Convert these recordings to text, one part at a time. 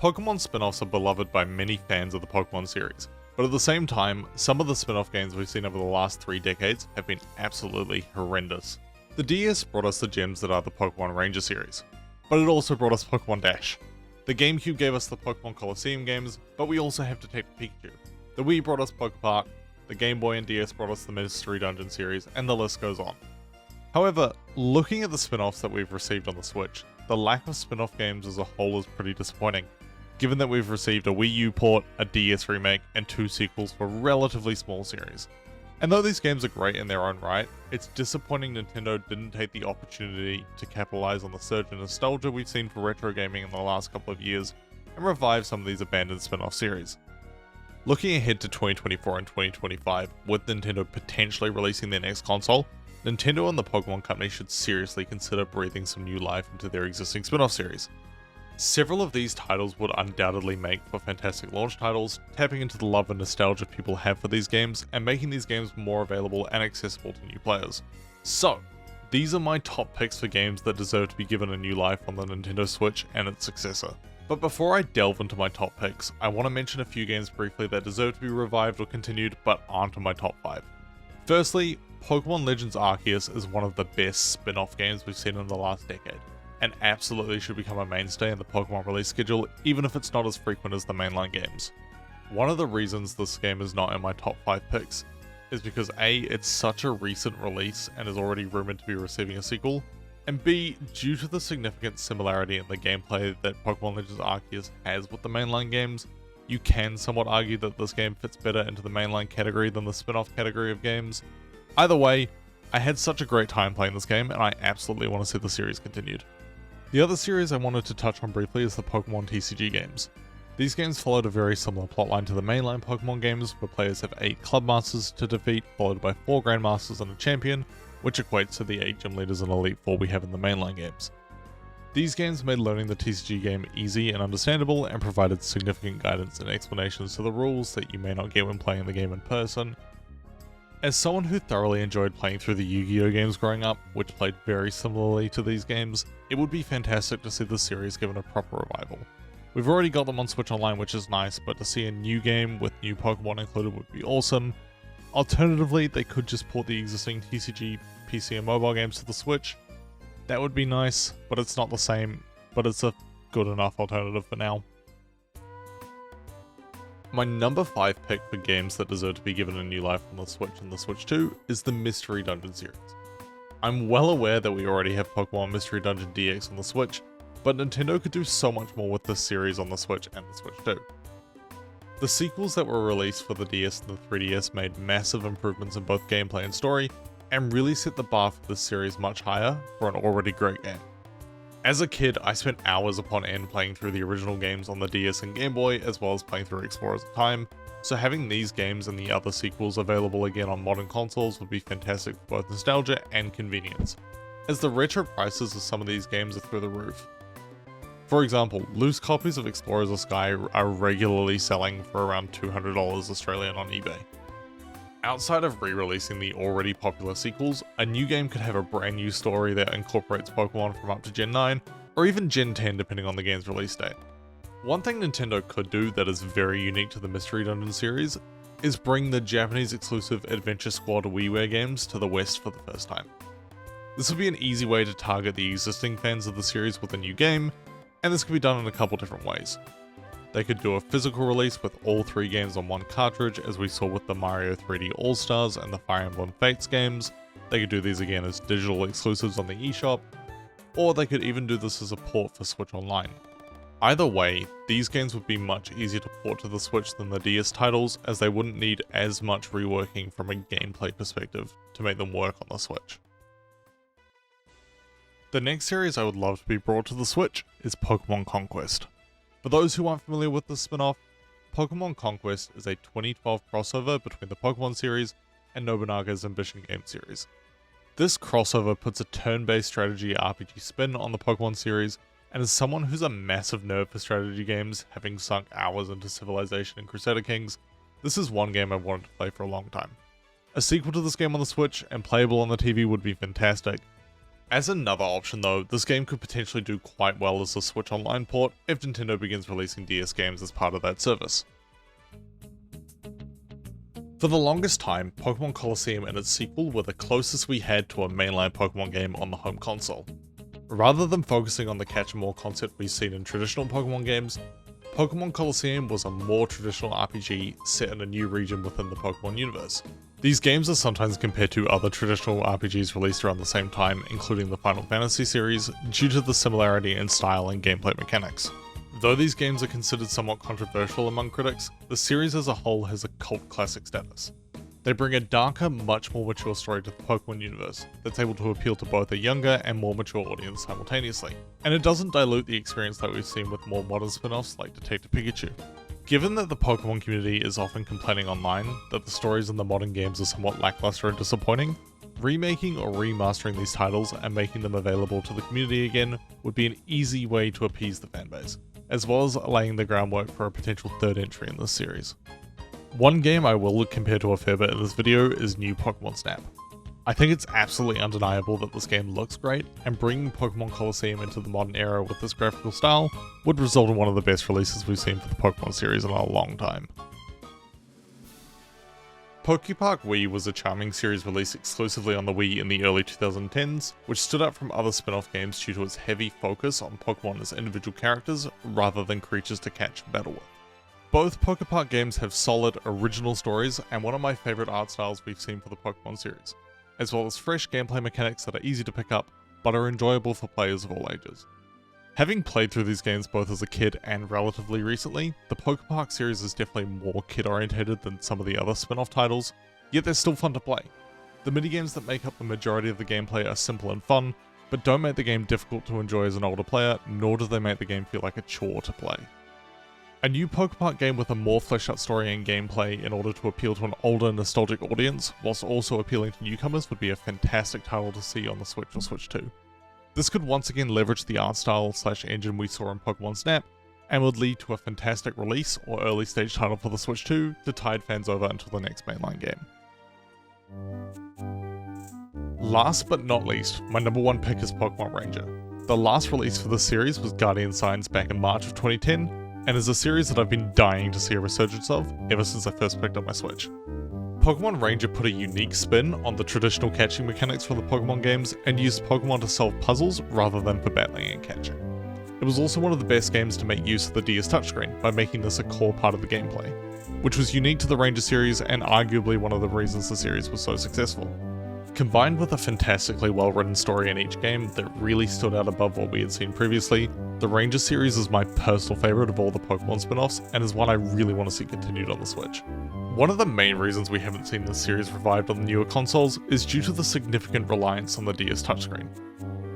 Pokemon spin-offs are beloved by many fans of the Pokemon series, but at the same time, some of the spin-off games we've seen over the last 3 decades have been absolutely horrendous. The DS brought us the gems that are the Pokemon Ranger series, but it also brought us Pokemon Dash. The GameCube gave us the Pokemon Colosseum games, but we also have Detective Pikachu. The Wii brought us PokePark, the Game Boy and DS brought us the Mystery Dungeon series, and the list goes on. However, looking at the spin-offs that we've received on the Switch, the lack of spin-off games as a whole is pretty disappointing, given that we've received a Wii U port, a DS remake, and 2 sequels for relatively small series. And though these games are great in their own right, it's disappointing Nintendo didn't take the opportunity to capitalize on the surge in nostalgia we've seen for retro gaming in the last couple of years, and revive some of these abandoned spin-off series. Looking ahead to 2024 and 2025, with Nintendo potentially releasing their next console, Nintendo and the Pokemon Company should seriously consider breathing some new life into their existing spin-off series. Several of these titles would undoubtedly make for fantastic launch titles, tapping into the love and nostalgia people have for these games, and making these games more available and accessible to new players. So, these are my top picks for games that deserve to be given a new life on the Nintendo Switch and its successor. But before I delve into my top picks, I want to mention a few games briefly that deserve to be revived or continued but aren't in my top 5. Firstly, Pokemon Legends Arceus is one of the best spin-off games we've seen in the last decade, and absolutely should become a mainstay in the Pokemon release schedule, even if it's not as frequent as the mainline games. One of the reasons this game is not in my top 5 picks is because A, it's such a recent release and is already rumored to be receiving a sequel, and B, due to the significant similarity in the gameplay that Pokemon Legends Arceus has with the mainline games, you can somewhat argue that this game fits better into the mainline category than the spin-off category of games. Either way, I had such a great time playing this game, and I absolutely want to see the series continued. The other series I wanted to touch on briefly is the Pokemon TCG games. These games followed a very similar plotline to the mainline Pokemon games, where players have 8 Club Masters to defeat, followed by 4 Grandmasters and a Champion, which equates to the 8 Gym Leaders and Elite Four we have in the mainline games. These games made learning the TCG game easy and understandable, and provided significant guidance and explanations to the rules that you may not get when playing the game in person. As someone who thoroughly enjoyed playing through the Yu-Gi-Oh games growing up, which played very similarly to these games, it would be fantastic to see the series given a proper revival. We've already got them on Switch Online, which is nice, but to see a new game with new Pokemon included would be awesome. Alternatively, they could just port the existing TCG PC and mobile games to the Switch. That would be nice, but it's not the same, but it's a good enough alternative for now. My number 5 pick for games that deserve to be given a new life on the Switch and the Switch 2 is the Mystery Dungeon series. I'm well aware that we already have Pokemon Mystery Dungeon DX on the Switch, but Nintendo could do so much more with this series on the Switch and the Switch 2. The sequels that were released for the DS and the 3DS made massive improvements in both gameplay and story, and really set the bar for this series much higher for an already great game. As a kid, I spent hours upon end playing through the original games on the DS and Game Boy, as well as playing through Explorers of Time, so having these games and the other sequels available again on modern consoles would be fantastic for both nostalgia and convenience, as the retro prices of some of these games are through the roof. For example, loose copies of Explorers of Sky are regularly selling for around $200 Australian on eBay. Outside of re-releasing the already popular sequels, a new game could have a brand new story that incorporates Pokemon from up to Gen 9, or even Gen 10 depending on the game's release date. One thing Nintendo could do that is very unique to the Mystery Dungeon series is bring the Japanese exclusive Adventure Squad WiiWare games to the West for the first time. This would be an easy way to target the existing fans of the series with a new game, and this could be done in a couple different ways. They could do a physical release with all 3 games on one cartridge, as we saw with the Mario 3D All-Stars and the Fire Emblem Fates games. They could do these again as digital exclusives on the eShop, or they could even do this as a port for Switch Online. Either way, these games would be much easier to port to the Switch than the DS titles, as they wouldn't need as much reworking from a gameplay perspective to make them work on the Switch. The next series I would love to be brought to the Switch is Pokemon Conquest. For those who aren't familiar with the spin-off, Pokemon Conquest is a 2012 crossover between the Pokemon series and Nobunaga's Ambition game series. This crossover puts a turn-based strategy RPG spin on the Pokemon series, and as someone who's a massive nerd for strategy games, having sunk hours into Civilization and Crusader Kings, this is one game I've wanted to play for a long time. A sequel to this game on the Switch and playable on the TV would be fantastic, As another option though, this game could potentially do quite well as a Switch Online port if Nintendo begins releasing DS games as part of that service. For the longest time, Pokemon Colosseum and its sequel were the closest we had to a mainline Pokemon game on the home console. Rather than focusing on the catch-em-all concept we've seen in traditional Pokemon games, Pokemon Colosseum was a more traditional RPG set in a new region within the Pokemon universe. These games are sometimes compared to other traditional RPGs released around the same time, including the Final Fantasy series, due to the similarity in style and gameplay mechanics. Though these games are considered somewhat controversial among critics, the series as a whole has a cult classic status. They bring a darker, much more mature story to the Pokemon universe that's able to appeal to both a younger and more mature audience simultaneously. And it doesn't dilute the experience that we've seen with more modern spin-offs like Detective Pikachu. Given that the Pokemon community is often complaining online that the stories in the modern games are somewhat lackluster and disappointing, remaking or remastering these titles and making them available to the community again would be an easy way to appease the fanbase, as well as laying the groundwork for a potential third entry in this series. One game I will compare to a fair bit in this video is new Pokemon Snap. I think it's absolutely undeniable that this game looks great, and bringing Pokemon Colosseum into the modern era with this graphical style would result in one of the best releases we've seen for the Pokemon series in a long time. PokePark Wii was a charming series released exclusively on the Wii in the early 2010s, which stood out from other spin-off games due to its heavy focus on Pokemon as individual characters rather than creatures to catch and battle with. Both PokePark games have solid, original stories and one of my favourite art styles we've seen for the Pokemon series, as well as fresh gameplay mechanics that are easy to pick up, but are enjoyable for players of all ages. Having played through these games both as a kid and relatively recently, the PokePark series is definitely more kid-orientated than some of the other spin-off titles, yet they're still fun to play. The minigames that make up the majority of the gameplay are simple and fun, but don't make the game difficult to enjoy as an older player, nor do they make the game feel like a chore to play. A new PokePark game with a more fleshed out story and gameplay in order to appeal to an older, nostalgic audience, whilst also appealing to newcomers, would be a fantastic title to see on the Switch or Switch 2. This could once again leverage the art style / engine we saw in Pokemon Snap, and would lead to a fantastic release or early stage title for the Switch 2 to tide fans over until the next mainline game. Last but not least, my number one pick is Pokemon Ranger. The last release for this series was Guardian Signs back in March of 2010, and is a series that I've been dying to see a resurgence of ever since I first picked up my Switch. Pokemon Ranger put a unique spin on the traditional catching mechanics from the Pokemon games and used Pokemon to solve puzzles rather than for battling and catching. It was also one of the best games to make use of the DS touchscreen by making this a core part of the gameplay, which was unique to the Ranger series and arguably one of the reasons the series was so successful. Combined with a fantastically well-written story in each game that really stood out above what we had seen previously, the Ranger series is my personal favourite of all the Pokemon spin-offs and is one I really want to see continued on the Switch. One of the main reasons we haven't seen this series revived on the newer consoles is due to the significant reliance on the DS touchscreen.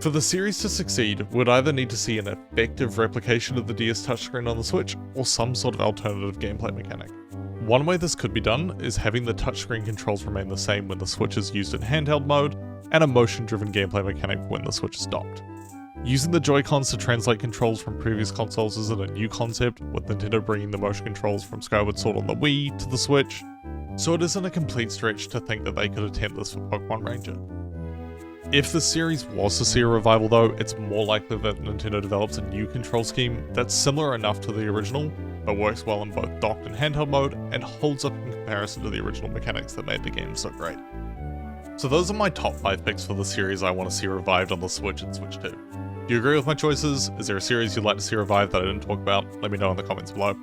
For the series to succeed, we'd either need to see an effective replication of the DS touchscreen on the Switch or some sort of alternative gameplay mechanic. One way this could be done is having the touchscreen controls remain the same when the Switch is used in handheld mode, and a motion-driven gameplay mechanic when the Switch is docked. Using the Joy-Cons to translate controls from previous consoles isn't a new concept, with Nintendo bringing the motion controls from Skyward Sword on the Wii to the Switch, so it isn't a complete stretch to think that they could attempt this for Pokemon Ranger. If the series was to see a revival though, it's more likely that Nintendo develops a new control scheme that's similar enough to the original, but works well in both docked and handheld mode, and holds up in comparison to the original mechanics that made the game so great. So those are my top 5 picks for the series I want to see revived on the Switch and Switch 2. Do you agree with my choices? Is there a series you'd like to see revived that I didn't talk about? Let me know in the comments below.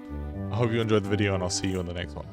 I hope you enjoyed the video and I'll see you in the next one.